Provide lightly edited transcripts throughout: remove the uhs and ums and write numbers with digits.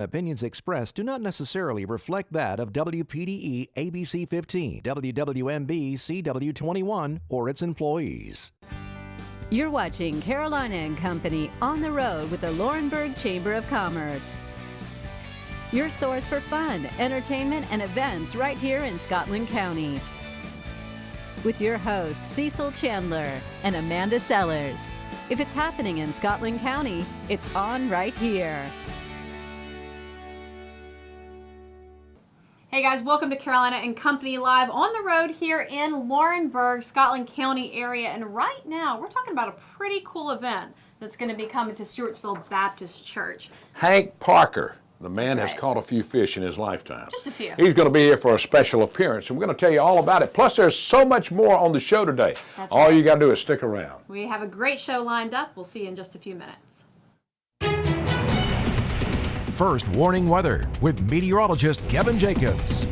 Opinions expressed do not necessarily reflect that of WPDE ABC 15, WWMB CW21, or its employees. You're watching Carolina and Company on the road with the Laurinburg Chamber of Commerce. Your source for fun, entertainment, and events right here in Scotland County. With your hosts Cecil Chandler and Amanda Sellers. If it's happening in Scotland County, it's on right here. Hey guys, welcome to Carolina and Company Live on the road here in Laurinburg, Scotland County area. And right now, we're talking about a pretty cool event that's going to be coming to Stewartsville Baptist Church. Hank Parker, the man has caught a few fish in his lifetime. Just a few. He's going to be here for a special appearance, and we're going to tell you all about it. Plus, there's so much more on the show today. All you got to do is stick around. We have a great show lined up. We'll see you in just a few minutes. First warning weather with meteorologist Kevin Jacobs.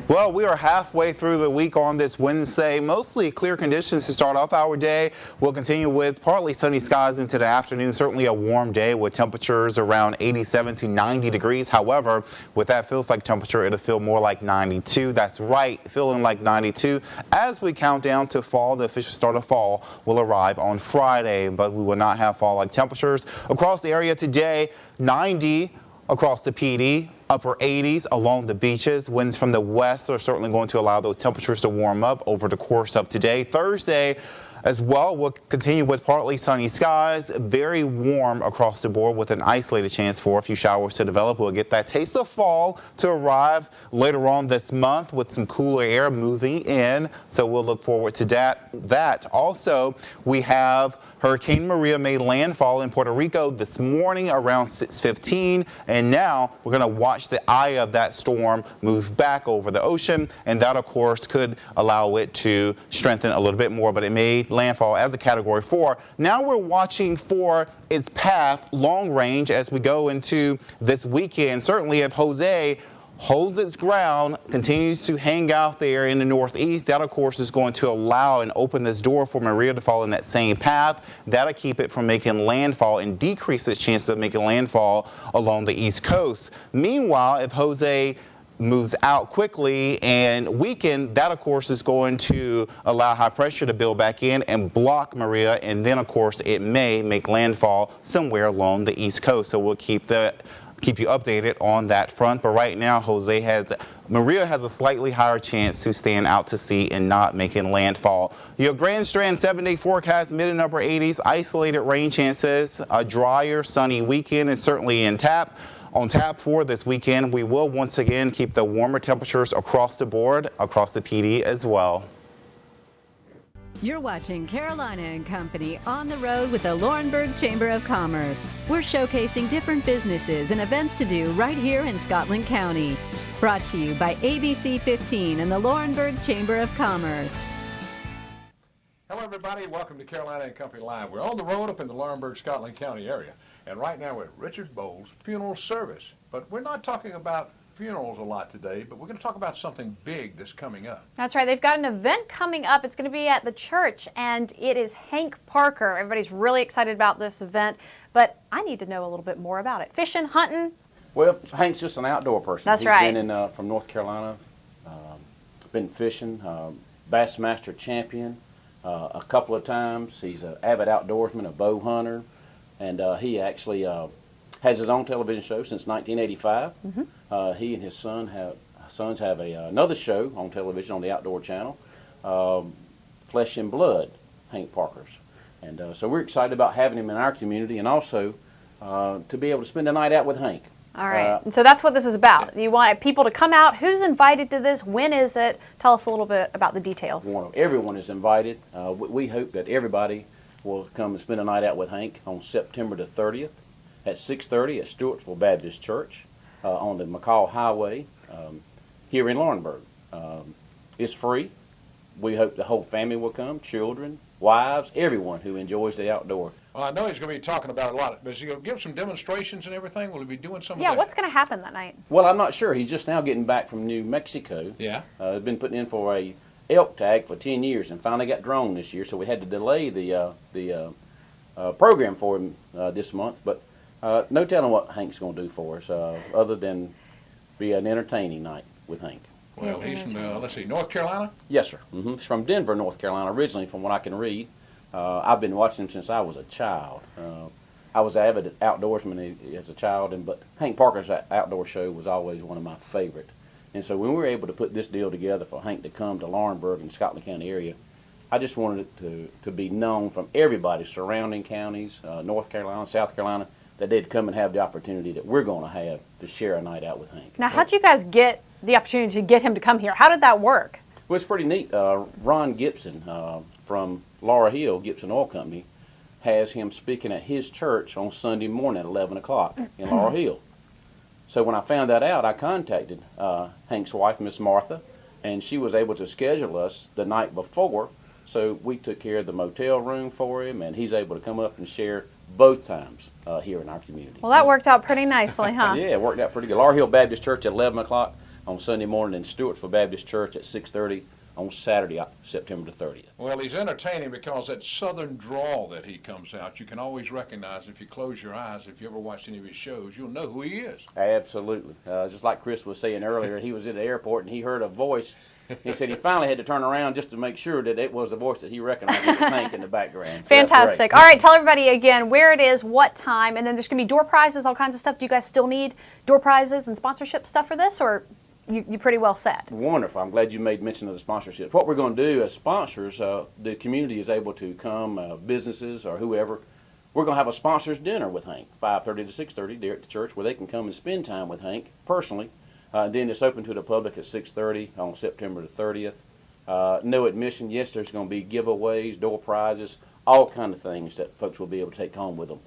Well, we are halfway through the week on this Wednesday. Mostly clear conditions to start off our day. We'll continue with partly sunny skies into the afternoon. Certainly a warm day with temperatures around 87 to 90 degrees. However, with that feels like temperature, it'll feel more like 92. That's right, feeling like 92. As we count down to fall, the official start of fall will arrive on Friday, but we will not have fall-like temperatures. Across the area today, 90 across the PD. Upper 80s along the beaches. Winds from the west are certainly going to allow those temperatures to warm up over the course of today. Thursday as well, we'll continue with partly sunny skies. Very warm across the board with an isolated chance for a few showers to develop. We'll get that taste of fall to arrive later on this month with some cooler air moving in. So we'll look forward to that. Also, we have Hurricane Maria made landfall in Puerto Rico this morning around 6:15, and now we're going to watch the eye of that storm move back over the ocean, and that of course could allow it to strengthen a little bit more, but it made landfall as a Category 4. Now we're watching for its path long range as we go into this weekend. Certainly if Jose holds its ground, continues to hang out there in the northeast, that of course is going to allow and open this door for Maria to fall in that same path. That'll keep it from making landfall and decrease its chances of making landfall along the east coast. Meanwhile, if Jose moves out quickly and weaken, that of course is going to allow high pressure to build back in and block Maria, and then of course it may make landfall somewhere along the east coast. So we'll keep you updated on that front. But right now, Maria has a slightly higher chance to stand out to sea and not making landfall. Your Grand Strand 7-day forecast, mid and upper 80s, isolated rain chances, a drier, sunny weekend, and certainly on tap for this weekend. We will once again keep the warmer temperatures across the board, across the PD as well. You're watching Carolina and Company on the road with the Laurinburg Chamber of Commerce. We're showcasing different businesses and events to do right here in Scotland County. Brought to you by ABC 15 and the Laurinburg Chamber of Commerce. Hello everybody, welcome to Carolina and Company Live. We're on the road up in the Laurinburg, Scotland County area. And right now we're at Richard Bowles Funeral Service. But we're not talking about funerals a lot today, but we're going to talk about something big that's coming up. That's right. They've got an event coming up. It's going to be at the church, and it is Hank Parker. Everybody's really excited about this event, but I need to know a little bit more about it. Fishing, hunting? Well, Hank's just an outdoor person. That's right. He's been from North Carolina, been fishing, Bassmaster champion a couple of times. He's an avid outdoorsman, a bow hunter, and he actually has his own television show since 1985. Mm-hmm. He and his sons have another show on television on the Outdoor Channel, Flesh and Blood, Hank Parker's. And so we're excited about having him in our community, and also to be able to spend a night out with Hank. All right, and so that's what this is about. You want people to come out. Who's invited to this? When is it? Tell us a little bit about the details. Everyone is invited. We hope that everybody will come and spend a night out with Hank on September the 30th at 6:30 at Stewartsville Baptist Church on the McCall Highway here in Laurinburg. It's free. We hope the whole family will come, children, wives, everyone who enjoys the outdoor. Well, I know he's going to be talking about it a lot, but is he going to give some demonstrations and everything? Will he be doing some of that? Yeah, what's going to happen that night? Well, I'm not sure. He's just now getting back from New Mexico. Yeah. He's been putting in for a elk tag for 10 years and finally got drawn this year, so we had to delay the program for him this month, but no telling what Hank's going to do for us other than be an entertaining night with Hank. Well, he's from, let's see, North Carolina? Yes, sir. He's from Denver, North Carolina, originally, from what I can read. I've been watching him since I was a child. I was an avid outdoorsman as a child, but Hank Parker's outdoor show was always one of my favorite. And so when we were able to put this deal together for Hank to come to Laurinburg and Scotland County area, I just wanted it to be known from everybody, surrounding counties, North Carolina, South Carolina, that they'd come and have the opportunity that we're going to have to share a night out with Hank. Now, how'd you guys get the opportunity to get him to come here? How did that work? Well, it's pretty neat. Ron Gibson from Laura Hill, Gibson Oil Company, has him speaking at his church on Sunday morning at 11 o'clock in Laura Hill. So when I found that out, I contacted Hank's wife, Miss Martha, and she was able to schedule us the night before. So we took care of the motel room for him, and he's able to come up and share both times here in our community. Well, that worked out pretty nicely, huh? Yeah, it worked out pretty good. Laura Hill Baptist Church at 11 o'clock on Sunday morning, and Stewartsville Baptist Church at 6:30 on Saturday, September the 30th. Well, he's entertaining because that southern drawl that he comes out, you can always recognize if you close your eyes. If you ever watch any of his shows, you'll know who he is. Absolutely. Just like Chris was saying earlier, he was at the airport and he heard a voice. He said he finally had to turn around just to make sure that it was the voice that he recognized with the tank in the background. So fantastic. All right, tell everybody again where it is, what time, and then there's going to be door prizes, all kinds of stuff. Do you guys still need door prizes and sponsorship stuff for this, or you pretty well set? Wonderful. I'm glad you made mention of the sponsorships. What we're going to do as sponsors, the community is able to come, businesses or whoever. We're going to have a sponsors dinner with Hank, 5:30 to 6:30 there at the church, where they can come and spend time with Hank personally. Then it's open to the public at 6:30 on September the 30th. No admission. Yes, there's going to be giveaways, door prizes, all kind of things that folks will be able to take home with them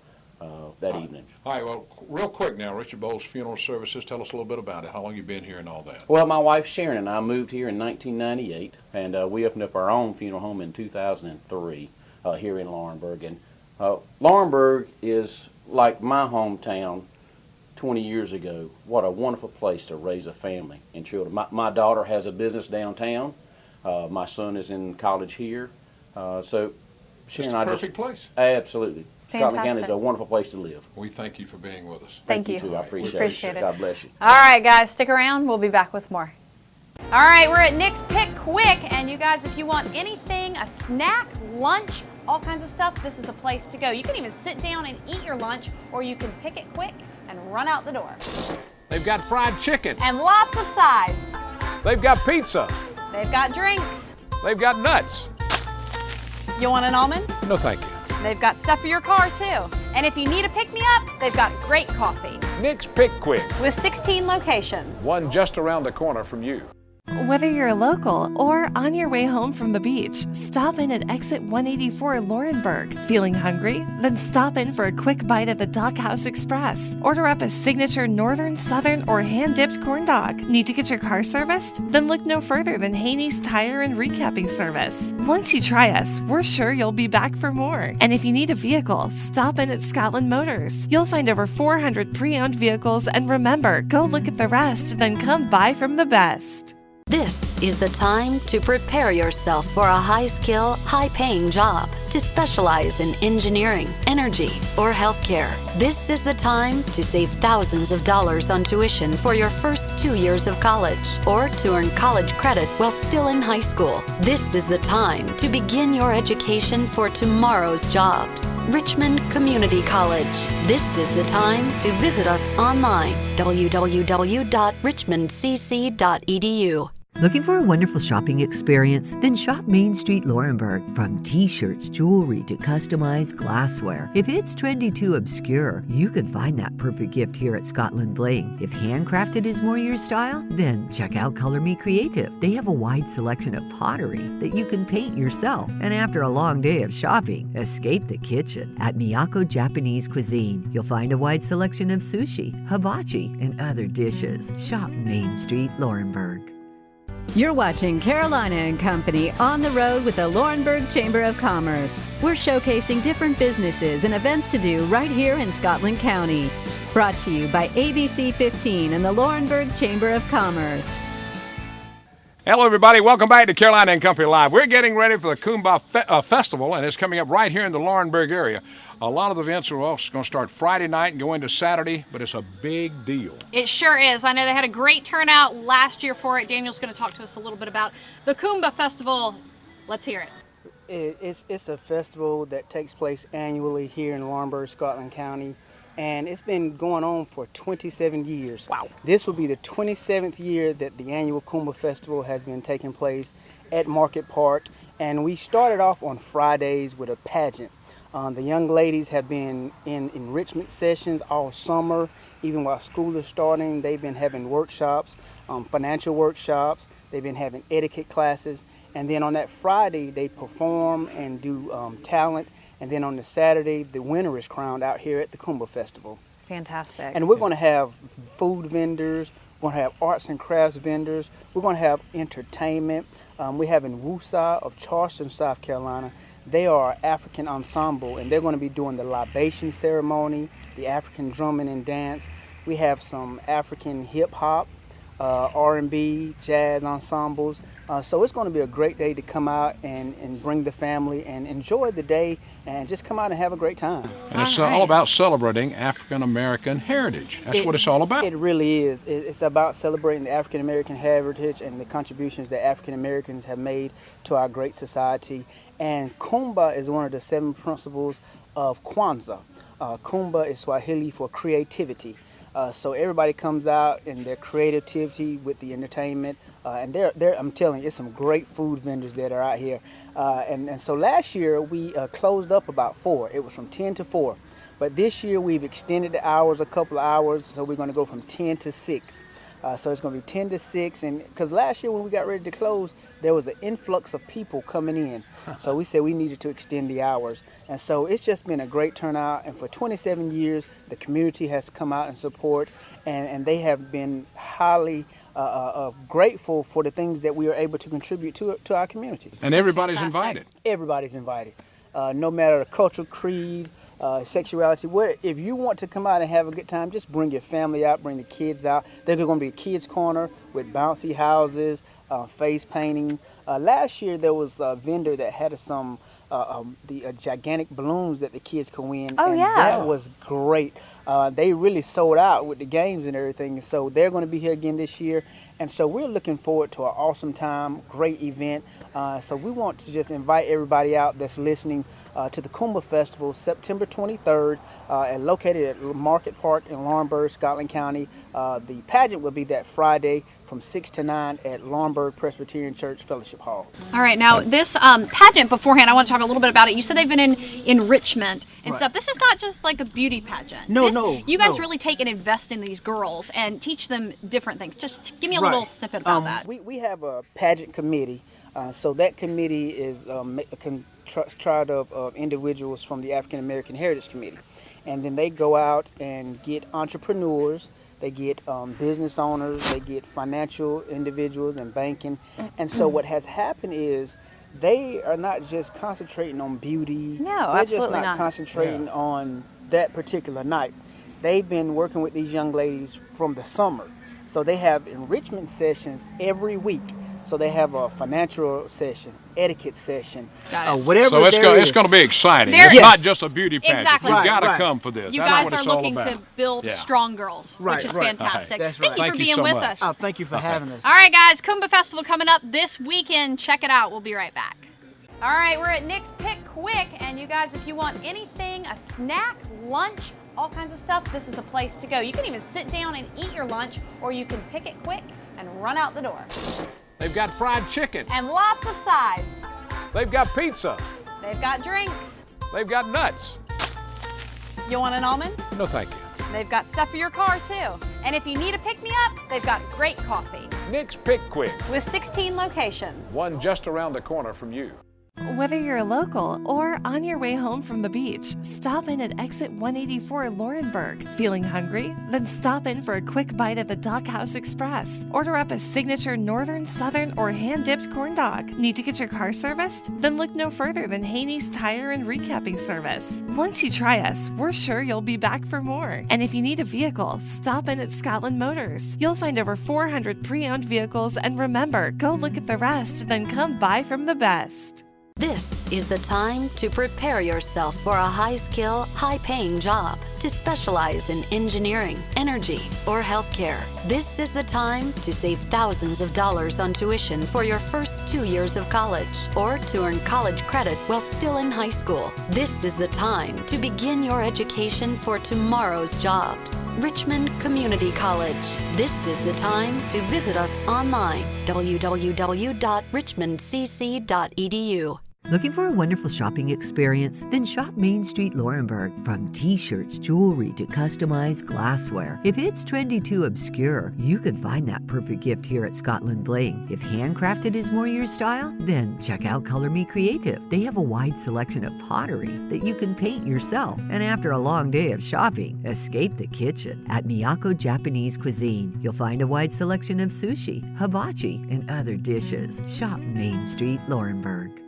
that evening. All right, well, real quick now, Richard Bowles Funeral Services, tell us a little bit about it, how long you've been here and all that. Well, my wife Sharon and I moved here in 1998, and we opened up our own funeral home in 2003 here in Laurinburg. And Laurinburg is like my hometown 20 years ago. What a wonderful place to raise a family and children. My daughter has a business downtown. My son is in college here. So Just Sharon, a perfect place. Absolutely. Scotland County is Fantastic. a wonderful place to live. We thank you for being with us. Thank you. Too. I appreciate, Appreciate it. God bless you. All right, guys, stick around. We'll be back with more. All right, we're at Nick's Pick Quick, and you guys, if you want anything, a snack, lunch, all kinds of stuff, this is the place to go. You can even sit down and eat your lunch, or you can pick it quick and run out the door. They've got fried chicken. And lots of sides. They've got pizza. They've got drinks. They've got nuts. You want an almond? No, thank you. They've got stuff for your car, too. And if you need a pick-me-up, they've got great coffee Nick's Pick Quick. with 16 locations. One just around the corner from you. Whether you're local or on your way home from the beach, stop in at exit 184 Laurinburg. Feeling hungry? Then stop in for a quick bite at the Doghouse Express. Order up a signature northern, southern, or hand-dipped corn dog. Need to get your car serviced? Then look no further than Haney's Tire and Recapping Service. Once you try us, we're sure you'll be back for more. And if you need a vehicle, stop in at Scotland Motors. You'll find over 400 pre-owned vehicles, and remember, go look at the rest, then come buy from the best. This is the time to prepare yourself for a high-skill, high-paying job, to specialize in engineering, energy, or healthcare. This is the time to save thousands of dollars on tuition for your first 2 years of college, or to earn college credit while still in high school. This is the time to begin your education for tomorrow's jobs. Richmond Community College. This is the time to visit us online, www.richmondcc.edu. Looking for a wonderful shopping experience? Then shop Main Street Laurinburg. From t-shirts, jewelry, to customized glassware. If it's trendy too obscure, you can find that perfect gift here at Scotland Bling. If handcrafted is more your style, then check out Color Me Creative. They have a wide selection of pottery that you can paint yourself. And after a long day of shopping, escape the kitchen at Miyako Japanese Cuisine. You'll find a wide selection of sushi, hibachi, and other dishes. Shop Main Street Laurinburg. You're watching Carolina and Company on the road with the Laurinburg Chamber of Commerce. We're showcasing different businesses and events to do right here in Scotland County. Brought to you by ABC 15 and the Laurinburg Chamber of Commerce. Hello, everybody. Welcome back to Carolina and Company Live. We're getting ready for the Kumbah Festival, and it's coming up right here in the Laurinburg area. A lot of the events are also going to start Friday night and go into Saturday, but it's a big deal. It sure is. I know they had a great turnout last year for it. Daniel's going to talk to us a little bit about the Kumbah Festival. Let's hear it. It's a festival that takes place annually here in Laurinburg, Scotland County, and it's been going on for 27 years. Wow. This will be the 27th year that the annual Kumbah Festival has been taking place at Market Park, and we started off on Fridays with a pageant. The young ladies have been in enrichment sessions all summer. Even while school is starting, they've been having workshops, financial workshops. They've been having etiquette classes. And then on that Friday, they perform and do talent. And then on the Saturday, the winner is crowned out here at the Kumbah Festival. Fantastic. And we're going to have food vendors. We're going to have arts and crafts vendors. We're going to have entertainment. We have in Woosa of Charleston, South Carolina. They are an African ensemble, and they're going to be doing the libation ceremony, the African drumming and dance. We have some African hip-hop, R&B, jazz ensembles. So it's going to be a great day to come out and bring the family and enjoy the day and just come out and have a great time. And it's all about celebrating African-American heritage. That's what it's all about. It really is. It's about celebrating the African-American heritage and the contributions that African-Americans have made to our great society. And Kumbah is one of the 7 principles of Kwanzaa. Kumbah is Swahili for creativity. So everybody comes out in their creativity with the entertainment, and I'm telling you, it's some great food vendors that are out here. And so last year we closed up about 4. It was from 10 to 4. But this year we've extended the hours a couple of hours, so we're going to go from 10 to 6. So it's going to be 10 to 6, and because last year when we got ready to close, there was an influx of people coming in. So we said we needed to extend the hours. And so it's just been a great turnout, and for 27 years, the community has come out and support, and they have been highly grateful for the things that we are able to contribute to our community. And everybody's invited. Everybody's invited. No matter the cultural creed, sexuality, if you want to come out and have a good time, just bring your family out, bring the kids out. There's going to be a kids corner with bouncy houses, face painting. Last year there was a vendor that had some gigantic balloons that the kids could win. Oh, and yeah. That was great. They really sold out with the games and everything. So they're going to be here again this year. And so we're looking forward to an awesome time, great event. So we want to just invite everybody out that's listening to the Kumbah Festival, September 23rd, and located at Market Park in Laurinburg, Scotland County. The pageant will be that Friday from 6 to 9 at Laurinburg Presbyterian Church Fellowship Hall. All right, now this pageant beforehand, I want to talk a little bit about it. You said they've been in enrichment and stuff. This is not just like a beauty pageant. No. You guys really take and invest in these girls and teach them different things. Just give me a little snippet about that. We have a pageant committee. So that committee is constructed of individuals from the African American Heritage Committee. And then they go out and get entrepreneurs, they get business owners, they get financial individuals and banking. And so what has happened is they are not just concentrating on beauty. No, they're absolutely just not concentrating on that particular night. They've been working with these young ladies from the summer. So they have enrichment sessions every week. So they have a financial session, etiquette session, whatever. So it's going to be exciting. It's not just a beauty pageant. Exactly. You've got to come for this. You That's guys what are it's all looking about. to build strong girls, which is fantastic. That's Thank you for Thank you being so with much. us. Thank you for having us. All right, guys, Kumbah Festival coming up this weekend. Check it out. We'll be right back. All right, we're at Nick's Pick Quick, and you guys, if you want anything, a snack, lunch, all kinds of stuff, this is the place to go. You can even sit down and eat your lunch, or you can pick it quick and run out the door. They've got fried chicken. And lots of sides. They've got pizza. They've got drinks. They've got nuts. You want an almond? No, thank you. They've got stuff for your car, too. And if you need a pick-me-up, they've got great coffee. Nick's Pick Quick. With 16 locations. One just around the corner from you. Whether you're local or on your way home from the beach, stop in at exit 184 Laurinburg. Feeling hungry? Then stop in for a quick bite at the Doghouse Express. Order up a signature northern, southern, or hand-dipped corn dog. Need to get your car serviced? Then look no further than Haney's Tire and Recapping Service. Once you try us, we're sure you'll be back for more. And if you need a vehicle, stop in at Scotland Motors. You'll find over 400 pre-owned vehicles, and remember, go look at the rest, then come buy from the best. This is the time to prepare yourself for a high-skill, high-paying job, to specialize in engineering, energy, or healthcare. This is the time to save thousands of dollars on tuition for your first 2 years of college, or to earn college credit while still in high school. This is the time to begin your education for tomorrow's jobs. Richmond Community College. This is the time to visit us online, www.richmondcc.edu. Looking for a wonderful shopping experience? Then shop Main Street Laurinburg. From t-shirts, jewelry, to customized glassware. If it's trendy too obscure, you can find that perfect gift here at Scotland Bling. If handcrafted is more your style, then check out Color Me Creative. They have a wide selection of pottery that you can paint yourself. And after a long day of shopping, escape the kitchen at Miyako Japanese Cuisine. You'll find a wide selection of sushi, hibachi, and other dishes. Shop Main Street Laurinburg.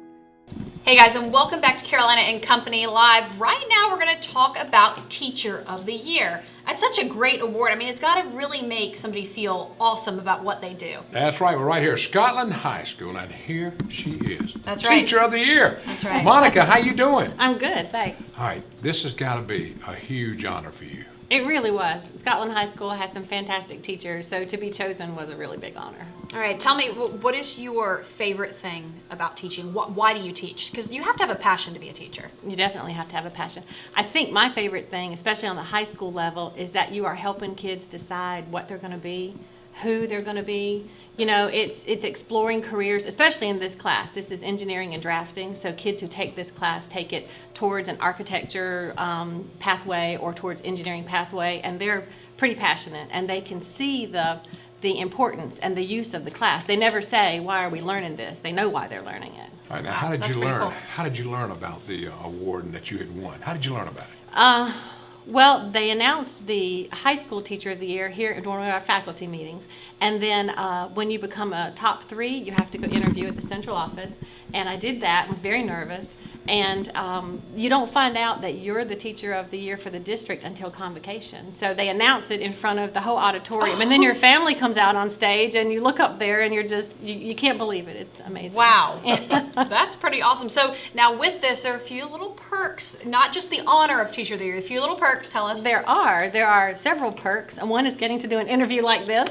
Hey guys, and welcome back to Carolina and Company Live. Right now we're going to talk about Teacher of the Year. That's such a great award. I mean, it's got to really make somebody feel awesome about what they do. That's right. We're right here at Scotland High School, and here she is. That's right. Teacher of the Year. That's right. Monica, how you doing? I'm good, thanks. All right. This has got to be a huge honor for you. It really was. Scotland High School has some fantastic teachers, so to be chosen was a really big honor. All right, tell me, what is your favorite thing about teaching? Why do you teach? Because you have to have a passion to be a teacher. You definitely have to have a passion. I think my favorite thing, especially on the high school level, is that you are helping kids decide what they're going to be, who they're going to be. You know, it's exploring careers, especially in this class. This is engineering and drafting, so kids who take this class take it towards an architecture pathway or towards engineering pathway, and they're pretty passionate, and they can see the importance and the use of the class. They never say, why are we learning this? They know why they're learning it. All right, now how did you learn? Cool. How did you learn about the award that you had won? How did you learn about it? Well, they announced the high school teacher of the year here at one of our faculty meetings. And then when you become a top 3, you have to go interview at the central office. And I did that and was very nervous. And you don't find out that you're the teacher of the year for the district until convocation. So they announce it in front of the whole auditorium. And then your family comes out on stage and you look up there and you're just, you can't believe it. It's amazing. Wow. That's pretty awesome. So now with this, there are a few little perks, not just the honor of Teacher of the Year, a few little perks. Tell us. There are several perks. And one is getting to do an interview like this.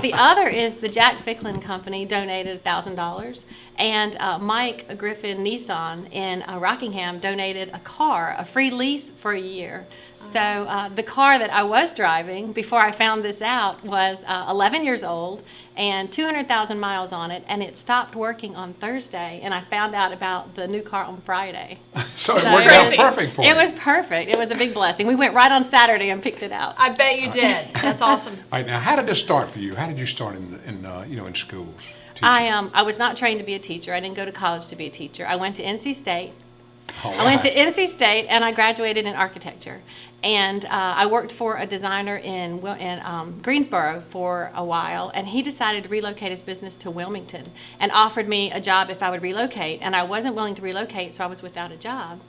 The other is the Jack Ficklin Company donated $1,000. And Mike Griffin Nissan in Rockingham donated a car, a free lease for a year. So the car that I was driving before I found this out was 11 years old and 200,000 miles on it, and it stopped working on Thursday, and I found out about the new car on Friday. So it worked out perfect for you. It was perfect. It was a big blessing. We went right on Saturday and picked it out. I bet you did. That's awesome. All right, now how did this start for you? How did you start in schools? I was not trained to be a teacher. I didn't go to college to be a teacher. I went to NC State. Right. I went to NC State and I graduated in architecture. And I worked for a designer in Greensboro for a while, and he decided to relocate his business to Wilmington and offered me a job if I would relocate. And I wasn't willing to relocate, so I was without a job.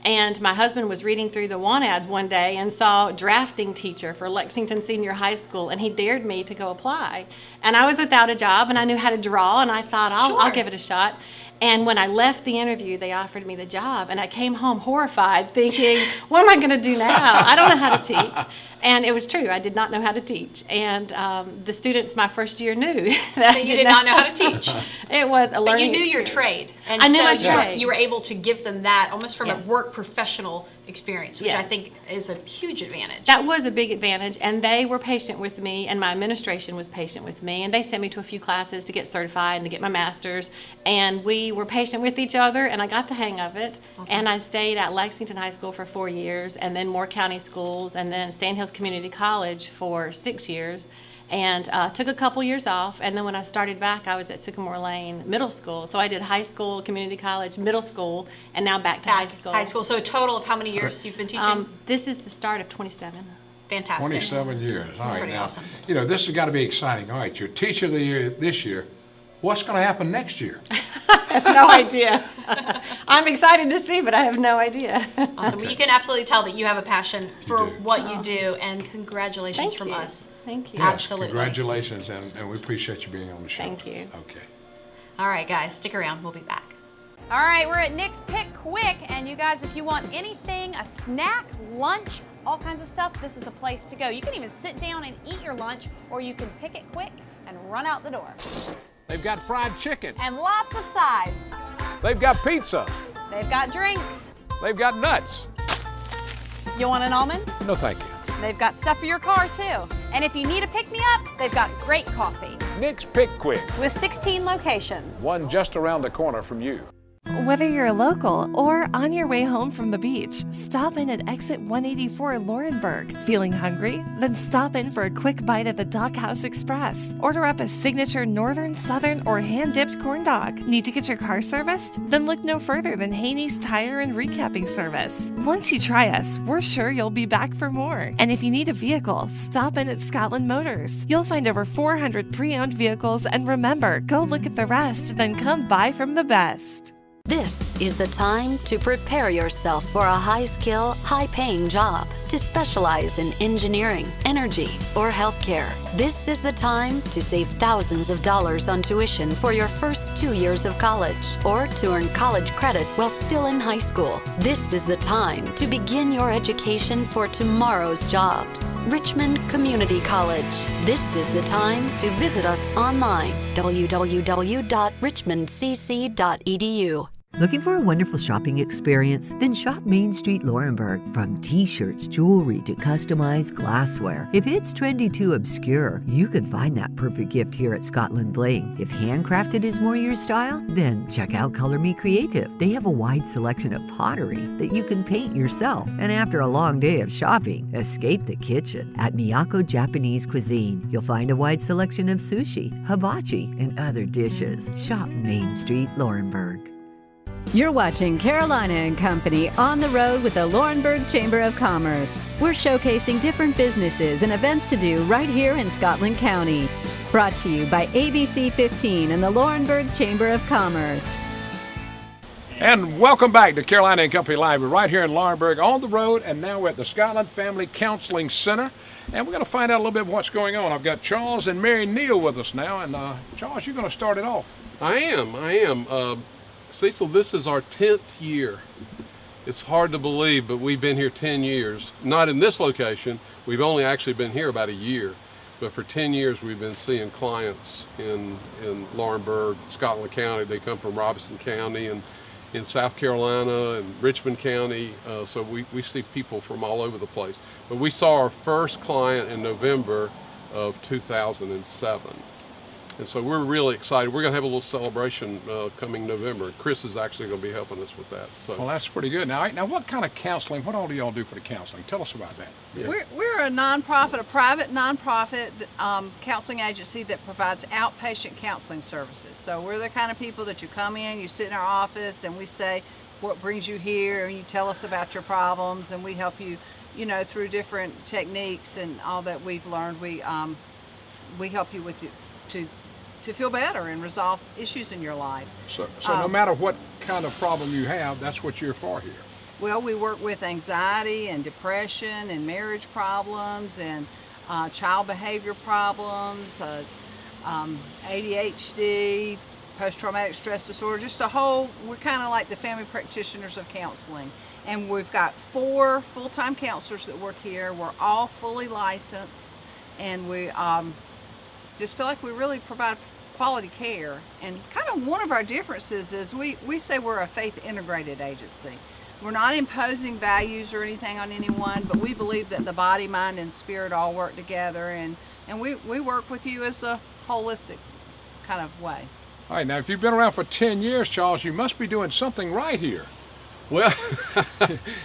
And my husband was reading through the want ads one day and saw drafting teacher for Lexington Senior High School, and he dared me to go apply. And I was without a job, and I knew how to draw, and I thought, I'll give it a shot. And when I left the interview, they offered me the job, and I came home horrified, thinking, what am I going to do now? I don't know how to teach. And it was true. I did not know how to teach. And the students my first year knew that you did not know how to teach. It was a learning But you knew your experience. trade. And I knew so my trade. You were able to give them that almost from Yes. a work professional experience, which I Yes. think is a huge advantage. That was a big advantage, and they were patient with me, and my administration was patient with me, and they sent me to a few classes to get certified and to get my master's, and we were patient with each other, and I got the hang of it. Awesome. And I stayed at Lexington High School for 4 years, and then Moore County Schools, and then Sand Hills Community College for 6 years. and took a couple years off. And then when I started back, I was at Sycamore Lane Middle School. So I did high school, community college, middle school, and now back to high school. High school. So a total of how many years you've been teaching? This is the start of 27. Fantastic. 27 years. All right, pretty now, awesome. you know, this has got to be exciting. All right, you're Teacher of the Year this year. What's going to happen next year? I have no idea. I'm excited to see, but I have no idea. Awesome. Well, you can absolutely tell that you have a passion for do. what you do, and congratulations Thank from you. us. Thank you. Yes, Absolutely. Congratulations, and we appreciate you being on the show. Thank you. Okay. All right, guys, stick around. We'll be back. All right, we're at Nick's Pick Quick, and you guys, if you want anything, a snack, lunch, all kinds of stuff, this is the place to go. You can even sit down and eat your lunch, or you can pick it quick and run out the door. They've got fried chicken. And lots of sides. They've got pizza. They've got drinks. They've got nuts. You want an almond? No, thank you. They've got stuff for your car, too. And if you need a pick-me-up, they've got great coffee Nick's Pick Quick. with 16 locations. One just around the corner from you. Whether you're local or on your way home from the beach, stop in at exit 184 Laurinburg. Feeling hungry? Then stop in for a quick bite at the Doghouse Express. Order up a signature northern, southern, or hand-dipped corn dog. Need to get your car serviced? Then look no further than Haney's Tire and Recapping Service. Once you try us, we're sure you'll be back for more. And if you need a vehicle, stop in at Scotland Motors. You'll find over 400 pre-owned vehicles, and remember, go look at the rest, then come buy from the best. This is the time to prepare yourself for a high-skill, high-paying job, to specialize in engineering, energy, or healthcare. This is the time to save thousands of dollars on tuition for your first 2 years of college, or to earn college credit while still in high school. This is the time to begin your education for tomorrow's jobs. Richmond Community College. This is the time to visit us online, www.richmondcc.edu. Looking for a wonderful shopping experience? Then shop Main Street Laurinburg. From t-shirts, jewelry, to customized glassware. If it's trendy too obscure, you can find that perfect gift here at Scotland Bling. If handcrafted is more your style, then check out Color Me Creative. They have a wide selection of pottery that you can paint yourself. And after a long day of shopping, escape the kitchen. At Miyako Japanese Cuisine, you'll find a wide selection of sushi, hibachi, and other dishes. Shop Main Street Laurinburg. You're watching Carolina and Company on the road with the Laurinburg Chamber of Commerce. We're showcasing different businesses and events to do right here in Scotland County. Brought to you by ABC 15 and the Laurinburg Chamber of Commerce. And welcome back to Carolina and Company Live. We're right here in Laurinburg on the road, and now we're at the Scotland Family Counseling Center. And we're going to find out a little bit of what's going on. I've got Charles and Mary Neal with us now. And Charles, you're going to start it off. I am. Cecil, this is our 10th year. It's hard to believe, but we've been here 10 years. Not in this location. We've only actually been here about a year. But for 10 years, we've been seeing clients in Laurinburg, Scotland County. They come from Robeson County and in South Carolina and Richmond County. So we see people from all over the place. But we saw our first client in November of 2007. And so we're really excited. We're going to have a little celebration coming November. Chris is actually going to be helping us with that. So. Well, that's pretty good. Now, what kind of counseling, what all do y'all do for the counseling? Tell us about that. Yeah. We're a nonprofit, a private nonprofit counseling agency that provides outpatient counseling services. So we're the kind of people that you come in, you sit in our office, and we say what brings you here, and you tell us about your problems, and we help you, through different techniques and all that we've learned. We help you with to feel better and resolve issues in your life. So no matter what kind of problem you have, that's what you're for here. Well, we work with anxiety and depression and marriage problems and child behavior problems, ADHD, post-traumatic stress disorder, we're kind of like the family practitioners of counseling. And we've got 4 full-time counselors that work here. We're all fully licensed, and we just feel like we really provide quality care. And kind of one of our differences is we say we're a faith integrated agency. We're not imposing values or anything on anyone, but we believe that the body, mind, and spirit all work together, and we work with you as a holistic kind of way. All right, now if you've been around for 10 years, Charles, you must be doing something right here. Well,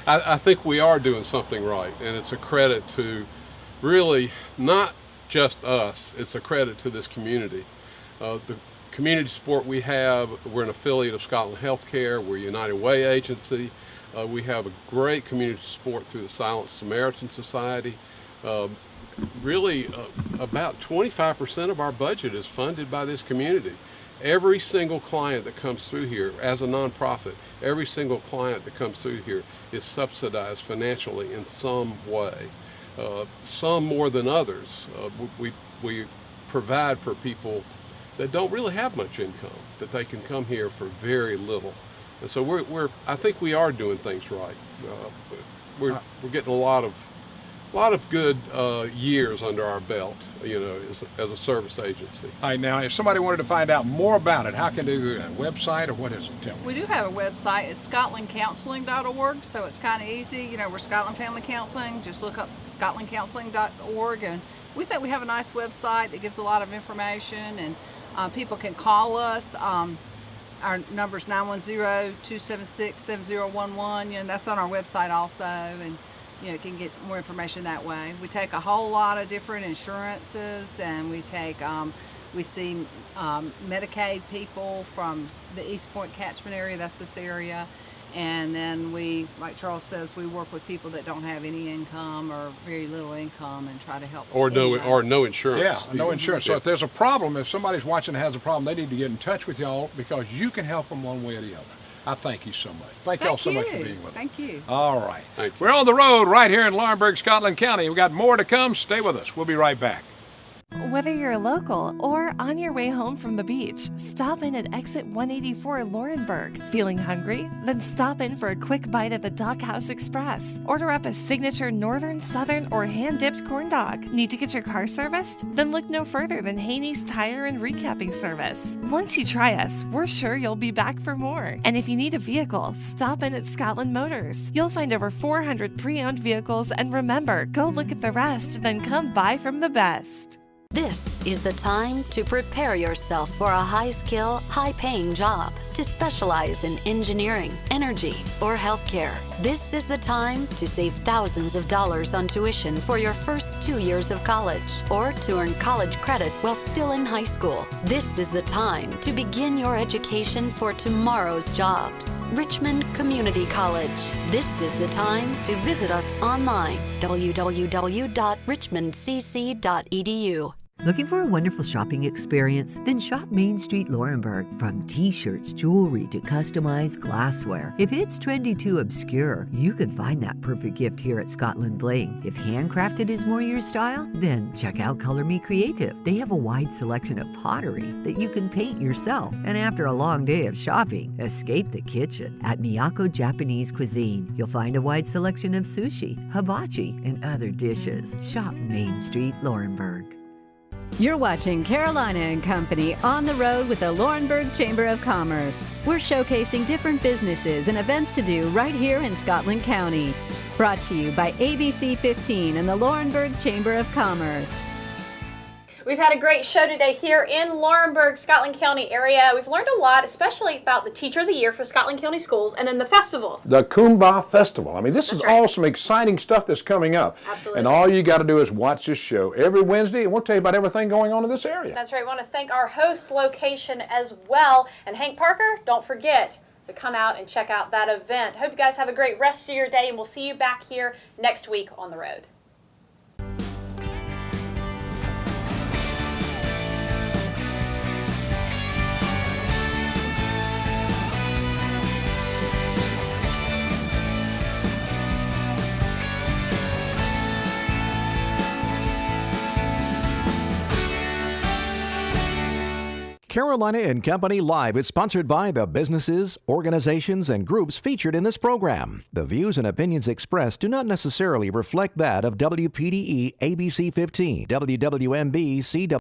I think we are doing something right, and it's a credit to really not just us. It's a credit to this community. The community support we have, we're an affiliate of Scotland Healthcare. We're a United Way agency. We have a great community support through the Silent Samaritan Society. Really, about 25% of our budget is funded by this community. Every single client that comes through here, as a nonprofit, every single client that comes through here is subsidized financially in some way. Some more than others. We provide for people that don't really have much income, that they can come here for very little. And so I think we are doing things right. We're getting a lot of good years under our belt, you know, as a service agency. All right, now, if somebody wanted to find out more about it, how can they do it? A website, or what is it? Tell me. We do have a website. It's scotlandcounseling.org, so it's kind of easy. You know, we're Scotland Family Counseling. Just look up scotlandcounseling.org, and we think we have a nice website that gives a lot of information, and people can call us. Our number is 910-276-7011, and that's on our website also, and you can get more information that way. We take a whole lot of different insurances, and we see Medicaid people from the East Point catchment area, that's this area, and then we, like Charles says, we work with people that don't have any income or very little income and try to help. Or no insurance. Yeah, no insurance. So if there's a problem, if somebody's watching and has a problem, they need to get in touch with y'all, because you can help them one way or the other. I thank you so much. Thank y'all so much for being with us. Thank you. All right. Thank you. We're on the road right here in Laurinburg, Scotland County. We've got more to come. Stay with us. We'll be right back. Whether you're local or on your way home from the beach, stop in at exit 184 Laurinburg. Feeling hungry? Then stop in for a quick bite at the Doghouse Express. Order up a signature northern, southern, or hand-dipped corn dog. Need to get your car serviced? Then look no further than Haney's Tire and Recapping Service. Once you try us, we're sure you'll be back for more. And if you need a vehicle, stop in at Scotland Motors. You'll find over 400 pre-owned vehicles, and remember, go look at the rest, then come buy from the best. This is the time to prepare yourself for a high-skill, high-paying job. To specialize in engineering, energy, or healthcare. This is the time to save thousands of dollars on tuition for your first 2 years of college, or to earn college credit while still in high school. This is the time to begin your education for tomorrow's jobs. Richmond Community College. This is the time to visit us online, www.richmondcc.edu. Looking for a wonderful shopping experience? Then shop Main Street Laurinburg. From t-shirts, jewelry, to customized glassware. If it's trendy too obscure, you can find that perfect gift here at Scotland Bling. If handcrafted is more your style, then check out Color Me Creative. They have a wide selection of pottery that you can paint yourself. And after a long day of shopping, escape the kitchen. At Miyako Japanese Cuisine, you'll find a wide selection of sushi, hibachi, and other dishes. Shop Main Street Laurinburg. You're watching Carolina and Company on the road with the Laurinburg Chamber of Commerce. We're showcasing different businesses and events to do right here in Scotland County. Brought to you by ABC 15 and the Laurinburg Chamber of Commerce. We've had a great show today here in Laurinburg, Scotland County area. We've learned a lot, especially about the Teacher of the Year for Scotland County Schools, and then the festival. The Kumbah Festival. I mean, this is all some exciting stuff that's coming up. Absolutely. And all you got to do is watch this show every Wednesday, and we'll tell you about everything going on in this area. That's right. We want to thank our host location as well. And Hank Parker, don't forget to come out and check out that event. Hope you guys have a great rest of your day, and we'll see you back here next week on the road. Carolina and Company Live is sponsored by the businesses, organizations, and groups featured in this program. The views and opinions expressed do not necessarily reflect that of WPDE ABC 15, WWMB CW.